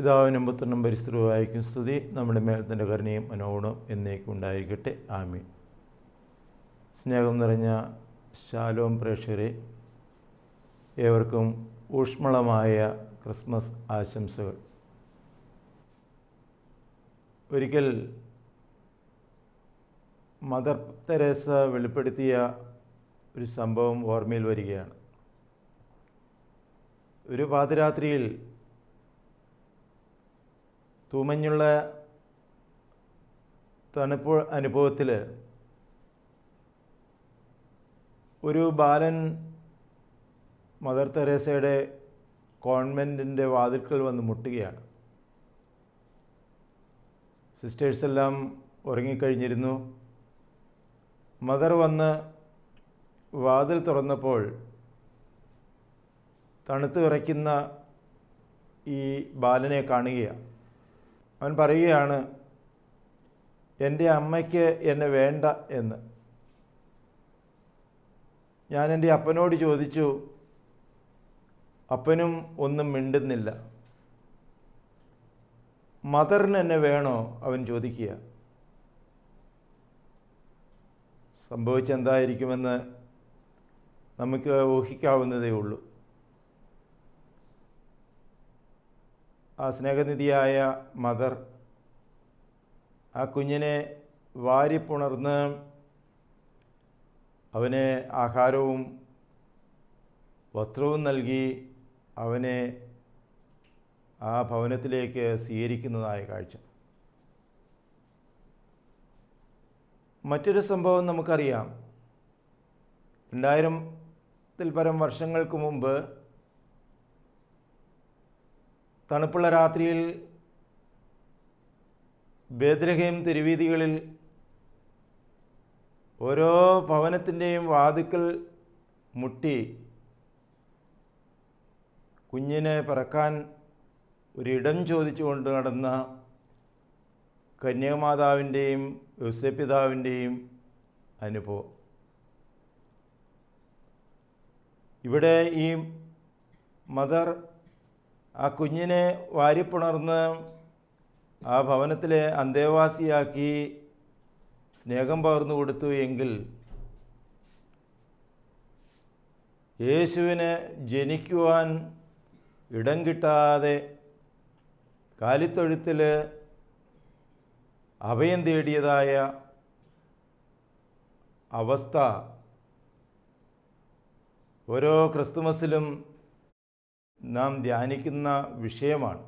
പിതാവിനും പുത്രനും പരിശുദ്ധനുമായിരിക്കും സ്തുതി. നമ്മുടെ മേൽ തൻ്റെ കരുണയും മനോഗുണവും എന്നേക്കും ഉണ്ടായിരിക്കട്ടെ. ആമീൻ. സ്നേഹം നിറഞ്ഞ ശാലോം പ്രേക്ഷകരെ, ഏവർക്കും ഊഷ്മളമായ ക്രിസ്മസ് ആശംസകൾ. ഒരിക്കൽ മദർ തെരേസ വെളിപ്പെടുത്തിയ ഒരു സംഭവം ഓർമ്മയിൽ വരികയാണ്. ഒരു പാതിരാത്രിയിൽ തൂമഞ്ഞുള്ള തണുപ്പ് അനുഭവത്തിൽ ഒരു ബാലൻ മദർ തെരേസയുടെ കോൺവെൻറ്റിൻ്റെ വാതിൽക്കൽ വന്ന് മുട്ടുകയാണ്. സിസ്റ്റേഴ്സെല്ലാം ഉറങ്ങിക്കഴിഞ്ഞിരുന്നു. മദർ വന്ന് വാതിൽ തുറന്നപ്പോൾ തണുത്ത് വിറയ്ക്കുന്ന ഈ ബാലനെ കാണുകയാണ്. അവൻ പറയുകയാണ്, എൻ്റെ അമ്മയ്ക്ക് എന്നെ വേണ്ട എന്ന്. ഞാൻ എൻ്റെ അപ്പനോട് ചോദിച്ചു, അപ്പനും ഒന്നും മിണ്ടുന്നില്ല. മദറിന് എന്നെ വേണോ? അവൻ ചോദിക്കുക. സംഭവിച്ചെന്തായിരിക്കുമെന്ന് നമുക്ക് ഊഹിക്കാവുന്നതേ ഉള്ളൂ. ആ സ്നേഹനിധിയായ മദർ ആ കുഞ്ഞിനെ വാരിപ്പുണർന്ന് അവന് ആഹാരവും വസ്ത്രവും നൽകി അവനെ ആ ഭവനത്തിലേക്ക് സ്വീകരിക്കുന്നതായ കാഴ്ച. മറ്റൊരു സംഭവം നമുക്കറിയാം. 2000-ൽ പരം വർഷങ്ങൾക്ക് മുമ്പ് തണുപ്പുള്ള രാത്രിയിൽ ബേത്ലഹേം തെരുവീഥികളിൽ ഓരോ ഭവനത്തിൻ്റെയും വാതിൽക്കൽ മുട്ടി കുഞ്ഞിനെ പിറക്കാൻ ഒരിടം ചോദിച്ചുകൊണ്ട് നടന്ന കന്യാമാതാവിൻ്റെയും യോസേപ്പിതാവിൻ്റെയും അനുഭവം. ഇവിടെ ഈ മദർ ആ കുഞ്ഞിനെ വാരിപ്പുണർന്ന് ആ ഭവനത്തിലെ അന്തേവാസിയാക്കി സ്നേഹം പകർന്നു കൊടുത്തു എങ്കിൽ യേശുവിന് ജനിക്കുവാൻ ഇടം കിട്ടാതെ കാലിത്തൊഴുത്തിൽ അഭയം തേടിയതായ അവസ്ഥ ഓരോ ക്രിസ്തുമസിലും നാം ധ്യാനിക്കുന്ന വിഷയമാണ്.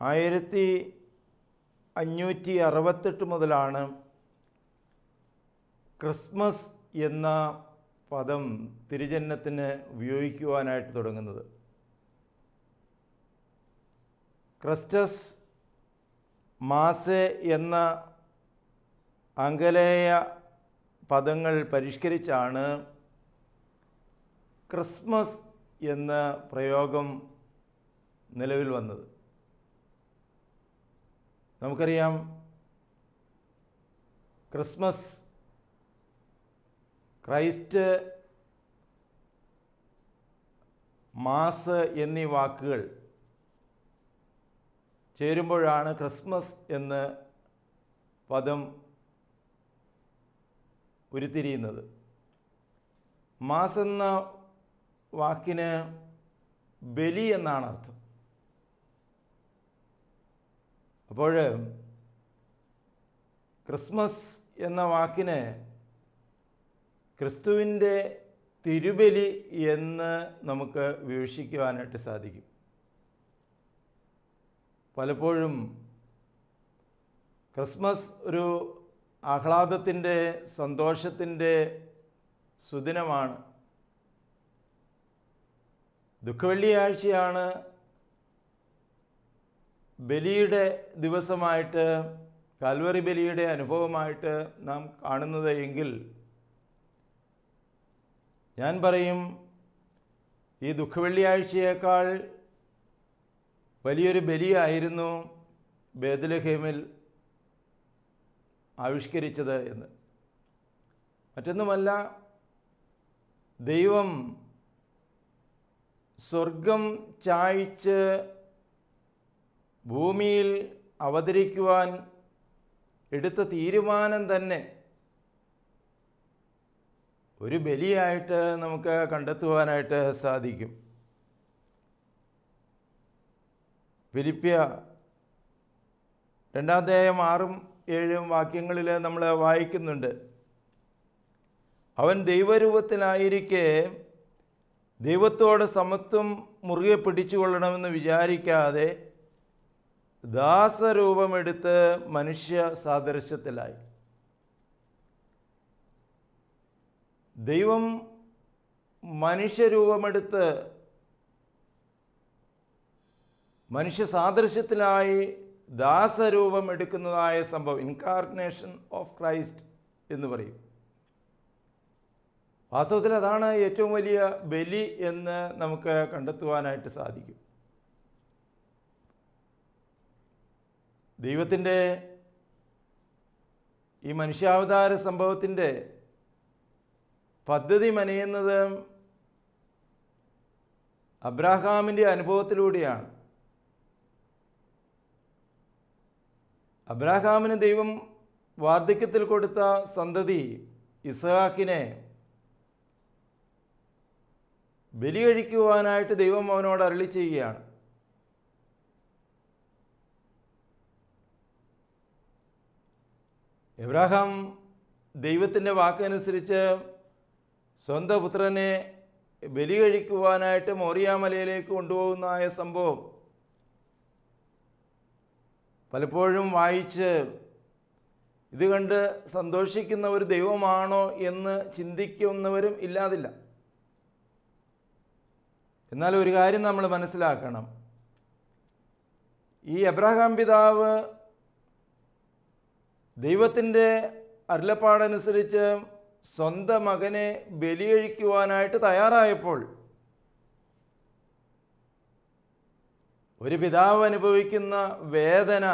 1568 മുതലാണ് ക്രിസ്മസ് എന്ന പദം തിരുജന്മത്തിന് ഉപയോഗിക്കുവാനായിട്ട് തുടങ്ങുന്നത്. ക്രിസ്റ്റസ് മാസെ എന്ന ആംഗലേയ പദങ്ങൾ പരിഷ്കരിച്ചാണ് ക്രിസ്മസ് എന്ന പ്രയോഗം നിലവിൽ വന്നത്. നമുക്കറിയാം, ക്രിസ്മസ്, ക്രൈസ്റ്റ്, മാസ് എന്നീ വാക്കുകൾ ചേരുമ്പോഴാണ് ക്രിസ്മസ് എന്ന പദം ഉരുത്തിരിയുന്നത്. മാസ് എന്ന വാക്കിന് ബലി എന്നാണ് അർത്ഥം. അപ്പോൾ ക്രിസ്മസ് എന്ന വാക്കിന് ക്രിസ്തുവിൻ്റെ തിരുബലി എന്ന് നമുക്ക് വീക്ഷിക്കുവാനായിട്ട് സാധിക്കും. പലപ്പോഴും ക്രിസ്മസ് ഒരു ആഹ്ലാദത്തിൻ്റെ, സന്തോഷത്തിൻ്റെ സുദിനമാണ്. ദുഃഖവെള്ളിയാഴ്ചയാണ് ബലിയുടെ ദിവസമായിട്ട്, കാൽവറി ബലിയുടെ അനുഭവമായിട്ട് നാം കാണുന്നത് എങ്കിൽ ഞാൻ പറയും, ഈ ദുഃഖവെള്ളിയാഴ്ചയേക്കാൾ വലിയൊരു ബലിയായിരുന്നു ബേത്ലഹേമിൽ ആവിഷ്കരിച്ചത് എന്ന്. മറ്റൊന്നുമല്ല, ദൈവം സ്വർഗം ചായ്ച്ച് ഭൂമിയിൽ അവതരിക്കുവാൻ എടുത്ത തീരുമാനം തന്നെ ഒരു ബലിയായിട്ട് നമുക്ക് കണ്ടെത്തുവാനായിട്ട് സാധിക്കും. ഫിലിപ്പിയ 2:6-7 വാക്യങ്ങളിൽ നമ്മൾ വായിക്കുന്നുണ്ട്, അവൻ ദൈവരൂപത്തിലായിരിക്കെ ദൈവത്തോട് സമത്വം മുറുകെ പിടിച്ചുകൊള്ളണമെന്ന് വിചാരിക്കാതെ ദാസരൂപമെടുത്ത് മനുഷ്യ സാദൃശ്യത്തിലായി. ദൈവം മനുഷ്യരൂപമെടുത്ത് മനുഷ്യ സാദൃശ്യത്തിലായി ദാസരൂപം എടുക്കുന്നതായ സംഭവം ഇൻകാർണേഷൻ ഓഫ് ക്രൈസ്റ്റ് എന്ന് പറയും. വാസ്തവത്തിൽ അതാണ് ഏറ്റവും വലിയ ബലി എന്ന് നമുക്ക് കണ്ടെത്തുവാനായിട്ട് സാധിക്കും. ദൈവത്തിൻ്റെ ഈ മനുഷ്യാവതാര സംഭവത്തിൻ്റെ പദ്ധതി മെനയുന്നത് അബ്രാഹാമിൻ്റെ അനുഭവത്തിലൂടെയാണ്. അബ്രാഹാമിന് ദൈവം വാർദ്ധക്യത്തിൽ കൊടുത്ത സന്തതി ഇസ്ഹാക്കിനെ ബലി കഴിക്കുവാനായിട്ട് ദൈവം അവനോട് അരുളി ചെയ്യുകയാണ്. എബ്രാഹാം ദൈവത്തിൻ്റെ വാക്കനുസരിച്ച് സ്വന്തം പുത്രനെ ബലി കഴിക്കുവാനായിട്ട് മോറിയ മലയിലേക്ക് കൊണ്ടുപോകുന്നതായ സംഭവം പലപ്പോഴും വായിച്ച് ഇത് കണ്ട് സന്തോഷിക്കുന്ന ഒരു ദൈവമാണോ എന്ന് ചിന്തിക്കുന്നവരും ഇല്ലാതില്ല. എന്നാൽ ഒരു കാര്യം നമ്മൾ മനസ്സിലാക്കണം, ഈ അബ്രഹാം പിതാവ് ദൈവത്തിൻ്റെ അരുളപ്പാടനുസരിച്ച് സ്വന്തം മകനെ ബലി കഴിക്കുവാനായിട്ട് തയ്യാറായപ്പോൾ ഒരു പിതാവ് അനുഭവിക്കുന്ന വേദന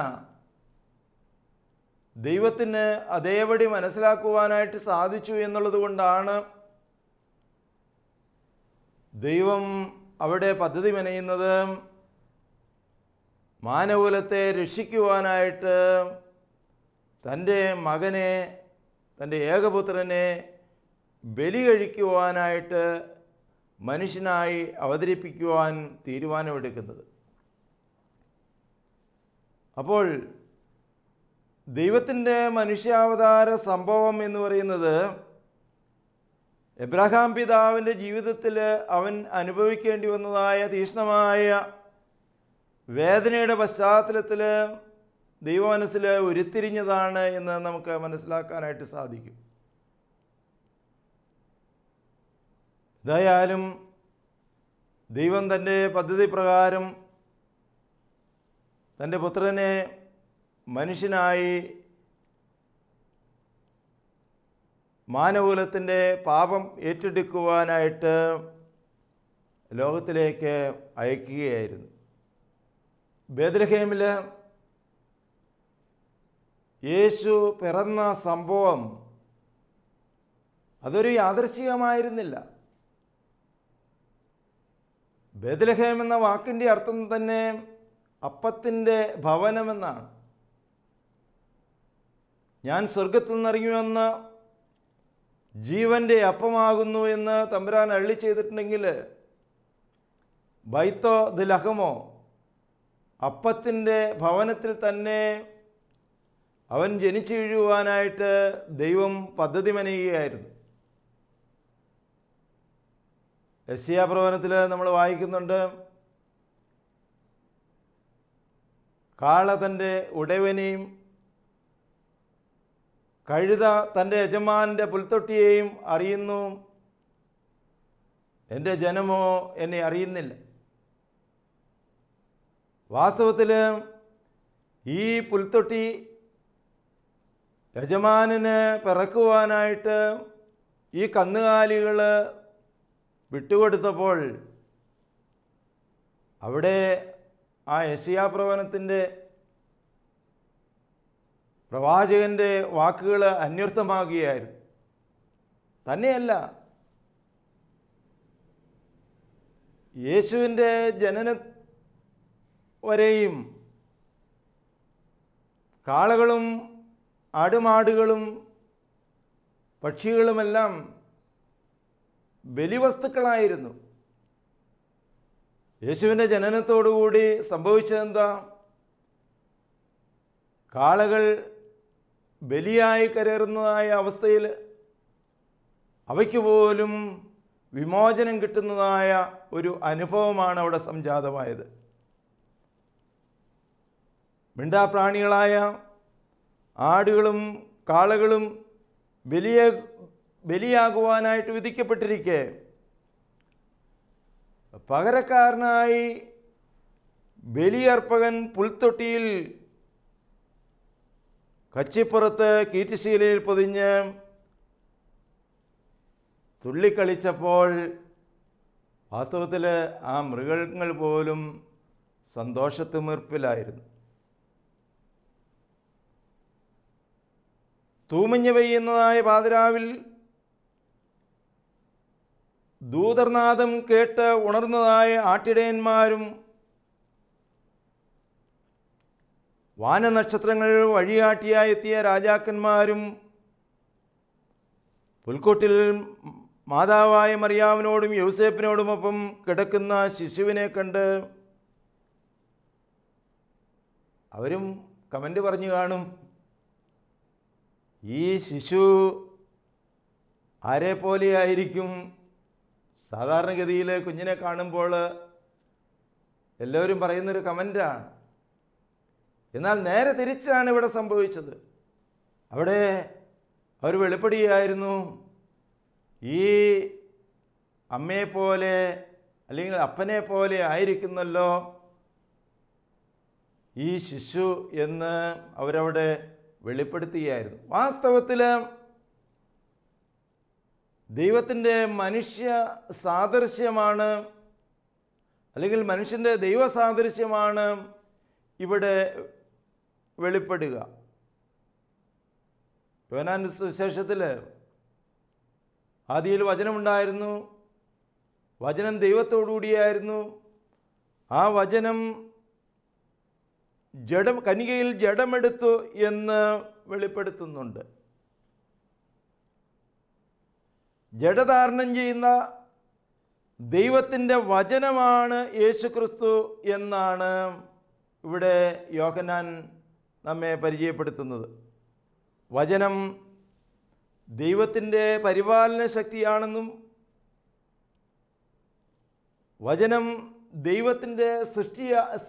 ദൈവത്തിന് അതേപടി മനസ്സിലാക്കുവാനായിട്ട് സാധിച്ചു എന്നുള്ളത് കൊണ്ടാണ് ദൈവം അവിടെ പദ്ധതി മെനയുന്നത് മാനവകുലത്തെ രക്ഷിക്കുവാനായിട്ട് തൻ്റെ മകനെ, തൻ്റെ ഏകപുത്രനെ ബലി കഴിക്കുവാനായിട്ട് മനുഷ്യനായി അവതരിപ്പിക്കുവാൻ തീരുമാനമെടുക്കുന്നത്. അപ്പോൾ ദൈവത്തിൻ്റെ മനുഷ്യാവതാര സംഭവം എന്ന് പറയുന്നത് എബ്രഹാം പിതാവിൻ്റെ ജീവിതത്തിൽ അവൻ അനുഭവിക്കേണ്ടി വന്നതായ തീക്ഷ്ണമായ വേദനയുടെ പശ്ചാത്തലത്തിൽ ദൈവമനസ്സിൽ ഉരുത്തിരിഞ്ഞതാണ് എന്ന് നമുക്ക് മനസ്സിലാക്കാനായിട്ട് സാധിക്കും. ഏതായാലും ദൈവം തൻ്റെ പദ്ധതി പ്രകാരം തൻ്റെ പുത്രനെ മനുഷ്യനായി മാനവകുലത്തിൻ്റെ പാപം ഏറ്റെടുക്കുവാനായിട്ട് ലോകത്തിലേക്ക് അയക്കുകയായിരുന്നു. ബേത്ലഹേമിൽ യേശു പിറന്ന സംഭവം അതൊരു യാദൃശ്ചികമായിരുന്നില്ല. ബേത്ലഹേം എന്ന വാക്കിൻ്റെ അർത്ഥം തന്നെ അപ്പത്തിൻ്റെ ഭവനമെന്നാണ്. ഞാൻ സ്വർഗത്തിൽ നിന്നിറങ്ങി വന്ന ജീവൻ്റെ അപ്പമാകുന്നു എന്ന് തമ്പുരാൻ അരുളി ചെയ്തിട്ടുണ്ടെങ്കിൽ ബൈത്തോ ദ ലഹമോ, അപ്പത്തിൻ്റെ ഭവനത്തിൽ തന്നെ അവൻ ജനിച്ചു വീഴുവാനായിട്ട് ദൈവം പദ്ധതി മെനയുകയായിരുന്നു. യെശയ്യാ പ്രവചനത്തിൽ നമ്മൾ വായിക്കുന്നുണ്ട്, കാള തൻ്റെ ഉടയവനെയും കഴുത തൻ്റെ യജമാനൻ്റെ പുൽത്തൊട്ടിയെയും അറിയുന്നു, എൻ്റെ ജനമോ എന്നെ അറിയുന്നില്ല. വാസ്തവത്തിൽ ഈ പുൽത്തൊട്ടി യജമാനന് പിറക്കുവാനായിട്ട് ഈ കന്നുകാലികൾ വിട്ടുകൊടുത്തപ്പോൾ അവിടെ ആ യെശയ്യാ പ്രവചനത്തിൻ്റെ പ്രവാചകൻ്റെ വാക്കുകൾ അന്വർത്ഥമാകുകയായിരുന്നു. തന്നെയല്ല, യേശുവിൻ്റെ ജനനം വരെയും കാളകളും ആടുമാടുകളും പക്ഷികളുമെല്ലാം ബലിവസ്തുക്കളായിരുന്നു. യേശുവിൻ്റെ ജനനത്തോടുകൂടി സംഭവിച്ചതെന്താ? കാളകൾ ബലിയായി കരേറുന്നതായ അവസ്ഥയിൽ അവയ്ക്ക് പോലും വിമോചനം കിട്ടുന്നതായ ഒരു അനുഭവമാണ് അവിടെ സംജാതമായത്. മിണ്ടാപ്രാണികളായ ആടുകളും കാളകളും ബലിയാകുവാനായിട്ട് വിധിക്കപ്പെട്ടിരിക്കെ പകരക്കാരനായി ബലിയർപ്പകൻ പുൽത്തൊട്ടിയിൽ കച്ചിപ്പുറത്ത് കീറ്റുശീലയിൽ പൊതിഞ്ഞ് തുള്ളിക്കളിച്ചപ്പോൾ വാസ്തവത്തിൽ ആ മൃഗങ്ങൾ പോലും സന്തോഷത്തിമിർപ്പിലായിരുന്നു. തൂമഞ്ഞ് പെയ്യുന്നതായ പാതിരാവിൽ ദൂതർനാദം കേട്ട് ഉണർന്നതായ ആട്ടിടയന്മാരും വാനനക്ഷത്രങ്ങൾ വഴികാട്ടിയായി എത്തിയ രാജാക്കന്മാരും പുൽക്കൂട്ടിൽ മാതാവായ മറിയാവിനോടും യൗസേപ്പിനോടുമൊപ്പം കിടക്കുന്ന ശിശുവിനെ കണ്ട് അവരും കമൻ്റ് പറഞ്ഞു കാണും, ഈ ശിശു ആരെ പോലെയായിരിക്കും? സാധാരണഗതിയിൽ കുഞ്ഞിനെ കാണുമ്പോൾ എല്ലാവരും പറയുന്നൊരു കമൻ്റാണ്. എന്നാൽ നേരെ തിരിച്ചാണ് ഇവിടെ സംഭവിച്ചത്. അവിടെ അവർ വെളിപ്പെടുകയായിരുന്നു, ഈ അമ്മയെപ്പോലെ അല്ലെങ്കിൽ അപ്പനെ പോലെ ആയിരിക്കുന്നല്ലോ ഈ ശിശു എന്ന് അവരവിടെ വെളിപ്പെടുത്തുകയായിരുന്നു. വാസ്തവത്തിൽ ദൈവത്തിൻ്റെ മനുഷ്യ സാദൃശ്യമാണ് അല്ലെങ്കിൽ മനുഷ്യൻ്റെ ദൈവ സാദൃശ്യമാണ് ഇവിടെ വെളിപ്പെടുക. യോഹന്നാന്റെ സുവിശേഷത്തിൽ ആദിയിൽ വചനമുണ്ടായിരുന്നു, വചനം ദൈവത്തോടുകൂടിയായിരുന്നു, ആ വചനം കന്യകയിൽ ജഡമെടുത്തു എന്ന് വെളിപ്പെടുത്തുന്നുണ്ട്. ജഡധാരണം ചെയ്യുന്ന ദൈവത്തിൻ്റെ വചനമാണ് യേശുക്രിസ്തു എന്നാണ് ഇവിടെ യോഹന്നാൻ നമ്മെ പരിചയപ്പെടുത്തുന്നത്. വചനം ദൈവത്തിൻ്റെ പരിപാലന ശക്തിയാണെന്നും വചനം ദൈവത്തിൻ്റെ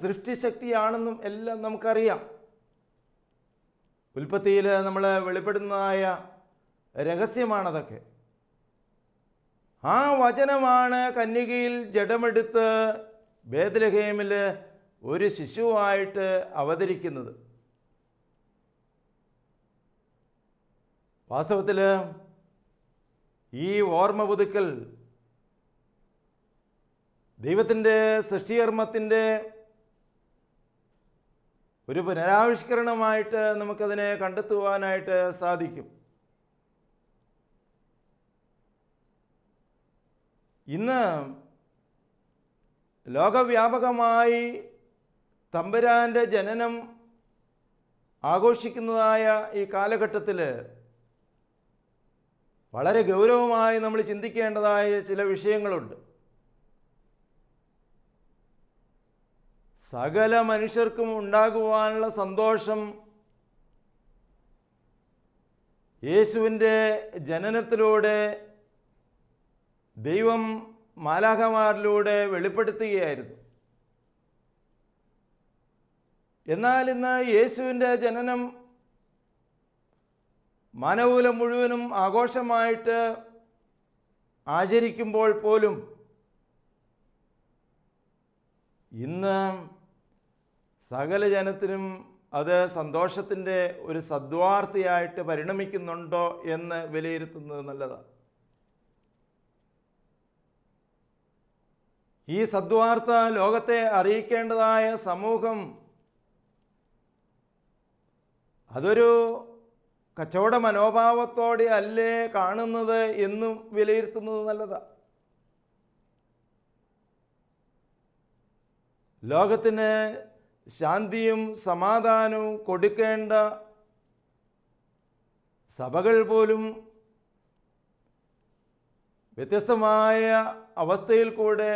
സൃഷ്ടിശക്തിയാണെന്നും എല്ലാം നമുക്കറിയാം. ഉൽപ്പത്തിയിൽ നമ്മൾ വെളിപ്പെടുന്നതായ രഹസ്യമാണതൊക്കെ. ആ വചനമാണ് കന്യകയിൽ ജഡമെടുത്ത് ബേത്ലഹേമിൽ ഒരു ശിശുവായിട്ട് അവതരിക്കുന്നത്. വാസ്തവത്തിൽ ഈ ഓർമ്മ പുതുക്കൽ ദൈവത്തിൻ്റെ സൃഷ്ടികർമ്മത്തിൻ്റെ ഒരു പുനരാവിഷ്കരണമായിട്ട് നമുക്കതിനെ കണ്ടെത്തുവാനായിട്ട് സാധിക്കും. ഇന്ന് ലോകവ്യാപകമായി തമ്പുരാൻ്റെ ജനനം ആഘോഷിക്കുന്നതായ ഈ കാലഘട്ടത്തിൽ വളരെ ഗൗരവമായി നമ്മൾ ചിന്തിക്കേണ്ടതായ ചില വിഷയങ്ങളുണ്ട്. സകല മനുഷ്യർക്കും ഉണ്ടാകുവാനുള്ള സന്തോഷം യേശുവിൻ്റെ ജനനത്തിലൂടെ ദൈവം മാലാഖമാരിലൂടെ വെളിപ്പെടുത്തുകയായിരുന്നു. എന്നാൽ ഇന്ന് യേശുവിൻ്റെ ജനനം മാനവകുലം മുഴുവനും ആഘോഷമായിട്ട് ആചരിക്കുമ്പോൾ പോലും ഇന്ന് സകല ജനത്തിനും അത് സന്തോഷത്തിൻ്റെ ഒരു സദ്വാർത്തയായിട്ട് പരിണമിക്കുന്നുണ്ടോ എന്ന് വിലയിരുത്തുന്നത് നല്ലതാണ്. ഈ സദ്വാർത്ത ലോകത്തെ അറിയിക്കേണ്ടതായ സമൂഹം അതൊരു കച്ചവട മനോഭാവത്തോടെ അല്ലേ കാണുന്നത് എന്നും വിലയിരുത്തുന്നത് നല്ലതാണ്. ലോകത്തിന് ശാന്തിയും സമാധാനവും കൊടുക്കേണ്ട സഭകൾ പോലും വ്യത്യസ്തമായ അവസ്ഥയിൽ കൂടെ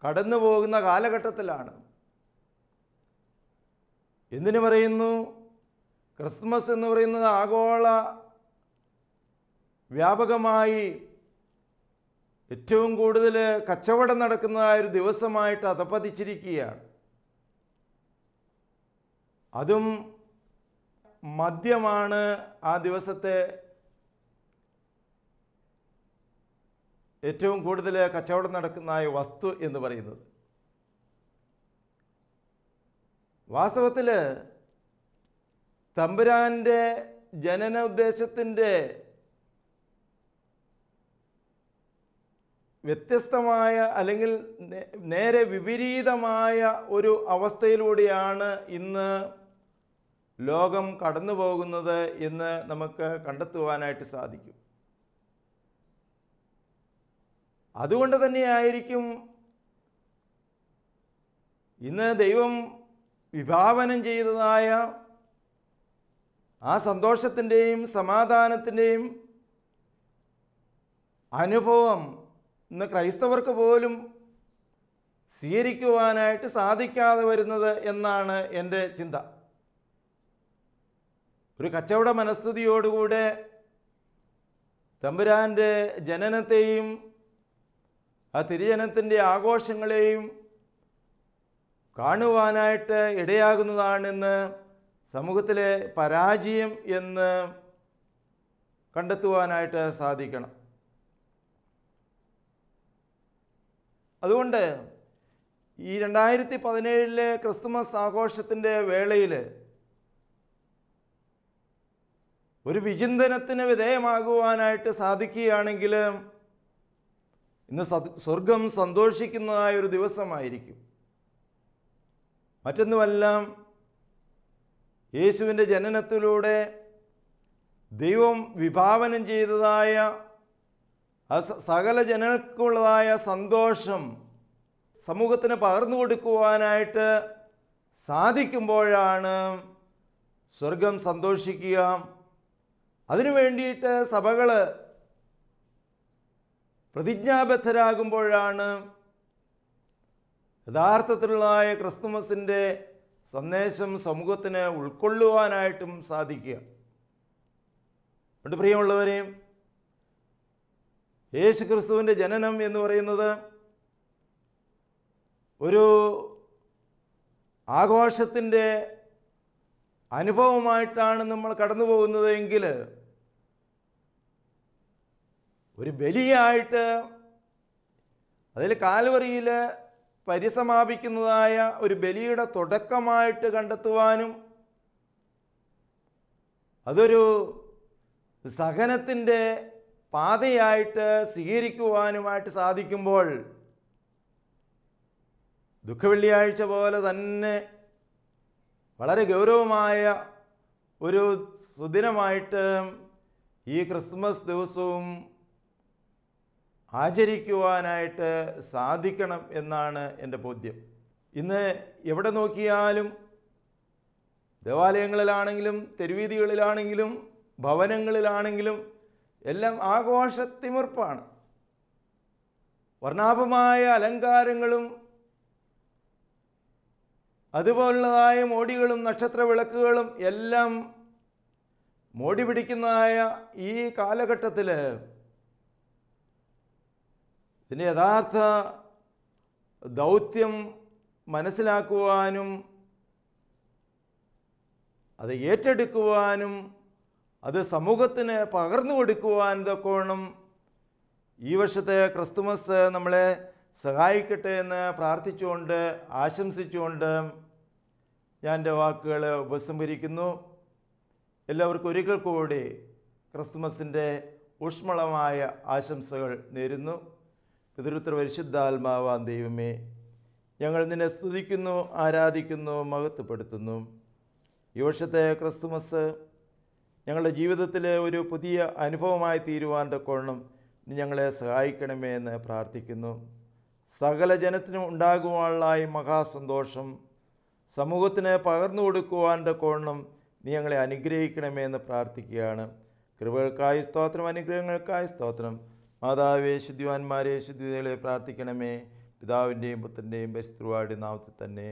കടന്നു പോകുന്ന കാലഘട്ടത്തിലാണ്. എന്തിനു പറയുന്നു? ക്രിസ്മസ് എന്ന് പറയുന്നത് ആഗോള വ്യാപകമായി ഏറ്റവും കൂടുതൽ കച്ചവടം നടക്കുന്നതായ ഒരു ദിവസമായിട്ട് അധപ്പതിച്ചിരിക്കുകയാണ്. അതും മദ്യമാണ് ആ ദിവസത്തെ ഏറ്റവും കൂടുതൽ കച്ചവടം നടക്കുന്ന വസ്തു എന്ന് പറയുന്നത്. വാസ്തവത്തിൽ തമ്പുരാൻ്റെ ജനന ഉദ്ദേശത്തിൻ്റെ വ്യത്യസ്തമായ അല്ലെങ്കിൽ നേരെ വിപരീതമായ ഒരു അവസ്ഥയിലൂടെയാണ് ഇന്ന് ലോകം കടന്നു പോകുന്നത് എന്ന് നമുക്ക് കണ്ടെത്തുവാനായിട്ട് സാധിക്കും. അതുകൊണ്ട് തന്നെയായിരിക്കും ഇന്ന് ദൈവം വിഭാവനം ചെയ്തതായ ആ സന്തോഷത്തിൻ്റെയും സമാധാനത്തിൻ്റെയും അനുഭവം ഇന്ന് ക്രൈസ്തവർക്ക് പോലും സ്വീകരിക്കുവാനായിട്ട് സാധിക്കാതെ വരുന്നത് എന്നാണ് എൻ്റെ ചിന്ത. ഒരു കച്ചവട മനസ്ഥിതിയോടുകൂടെ തമ്പുരാൻ്റെ ജനനത്തെയും ആ തിരുജനത്തിൻ്റെ ആഘോഷങ്ങളെയും കാണുവാനായിട്ട് ഇടയാകുന്നതാണെന്ന് സമൂഹത്തിലെ പരാജയം എന്ന് കണ്ടെത്തുവാനായിട്ട് സാധിക്കണം. അതുകൊണ്ട് ഈ 2017 ക്രിസ്തുമസ് ആഘോഷത്തിൻ്റെ വേളയിൽ ഒരു വിചിന്തനത്തിന് വിധേയമാകുവാനായിട്ട് സാധിക്കുകയാണെങ്കിൽ ഇന്ന് സ്വർഗം സന്തോഷിക്കുന്നതായ ഒരു ദിവസമായിരിക്കും. മറ്റൊന്നുമെല്ലാം യേശുവിൻ്റെ ജനനത്തിലൂടെ ദൈവം വിഭാവനം ചെയ്തതായ സകല ജനങ്ങൾക്കുള്ളതായ സന്തോഷം സമൂഹത്തിന് പകർന്നു കൊടുക്കുവാനായിട്ട് സാധിക്കുമ്പോഴാണ് സ്വർഗം സന്തോഷിക്കുക. അതിനു വേണ്ടിയിട്ട് സഭകൾ പ്രതിജ്ഞാബദ്ധരാകുമ്പോഴാണ് യഥാർത്ഥത്തിലുള്ളതായ ക്രിസ്തുമസിൻ്റെ സന്ദേശം സമൂഹത്തിന് ഉൾക്കൊള്ളുവാനായിട്ടും സാധിക്കുക. അതുകൊണ്ട് പ്രിയമുള്ളവരെ, യേശു ക്രിസ്തുവിൻ്റെ ജനനം എന്ന് പറയുന്നത് ഒരു ആഘോഷത്തിൻ്റെ അനുഭവമായിട്ടാണ് നമ്മൾ കടന്നു പോകുന്നതെങ്കിൽ ഒരു ബലിയായിട്ട് അതിൽ കാൽവറിയിൽ പരിസമാപിക്കുന്നതായ ഒരു ബലിയുടെ തുടക്കമായിട്ട് കണ്ടെത്തുവാനും അതൊരു സഹനത്തിൻ്റെ പാതയായിട്ട് സ്വീകരിക്കുവാനുമായിട്ട് സാധിക്കുമ്പോൾ ദുഃഖവെള്ളിയാഴ്ച പോലെ തന്നെ വളരെ ഗൗരവമായ ഒരു സുദിനമായിട്ട് ഈ ക്രിസ്മസ് ദിവസവും ആചരിക്കുവാനായിട്ട് സാധിക്കണം എന്നാണ് എൻ്റെ ബോധ്യം. ഇന്ന് എവിടെ നോക്കിയാലും ദേവാലയങ്ങളിലാണെങ്കിലും തെരുവീതികളിലാണെങ്കിലും ഭവനങ്ങളിലാണെങ്കിലും എല്ലാം ആഘോഷത്തിമിർപ്പാണ്. വർണ്ണാഭമായ അലങ്കാരങ്ങളും അതുപോലുള്ളതായ മോടികളും നക്ഷത്ര വിളക്കുകളും എല്ലാം മോടി പിടിക്കുന്നതായ ഈ കാലഘട്ടത്തിൽ ഇതിൻ്റെ യഥാർത്ഥ ദൗത്യം മനസ്സിലാക്കുവാനും അത് ഏറ്റെടുക്കുവാനും അത് സമൂഹത്തിന് പകർന്നു കൊടുക്കുവാൻ ഇതൊക്കെ ഈ വർഷത്തെ ക്രിസ്തുമസ് നമ്മളെ സഹായിക്കട്ടെ എന്ന് പ്രാർത്ഥിച്ചുകൊണ്ട് ആശംസിച്ചുകൊണ്ട് ഞാൻ എൻ്റെ വാക്കുകൾ ഉപസംഹരിക്കുന്നു. എല്ലാവർക്കും ഒരിക്കൽ കൂടി ക്രിസ്തുമസിൻ്റെ ഊഷ്മളമായ ആശംസകൾ നേരുന്നു. പിതൃത്വ പരിശുദ്ധാത്മാവാം ദൈവമേ, ഞങ്ങൾ നിന്നെ സ്തുതിക്കുന്നു, ആരാധിക്കുന്നു, മഹത്വപ്പെടുത്തുന്നു. ഈ വർഷത്തെ ക്രിസ്തുമസ് ഞങ്ങളുടെ ജീവിതത്തിലെ ഒരു പുതിയ അനുഭവമായി തീരുവാൻ തക്കോണം നീ ഞങ്ങളെ സഹായിക്കണമേ എന്ന് പ്രാർത്ഥിക്കുന്നു. സകല ജനത്തിനും ഉണ്ടാകുവാനുള്ള ഈ മഹാസന്തോഷം സമൂഹത്തിന് പകർന്നു കൊടുക്കുവാൻ്റെ കോണം നീ ഞങ്ങളെ അനുഗ്രഹിക്കണമേ എന്ന് പ്രാർത്ഥിക്കുകയാണ്. കൃപകൾക്കായി സ്തോത്രം, അനുഗ്രഹങ്ങൾക്കായി സ്തോത്രം. മാതാവേ, ശുദ്ധിവാന്മാരെ, ശുദ്ധികളെ പ്രാർത്ഥിക്കണമേ. പിതാവിൻ്റെയും പുത്രൻ്റെയും പരിശുദ്ധ നാമത്തിൽ തന്നെ.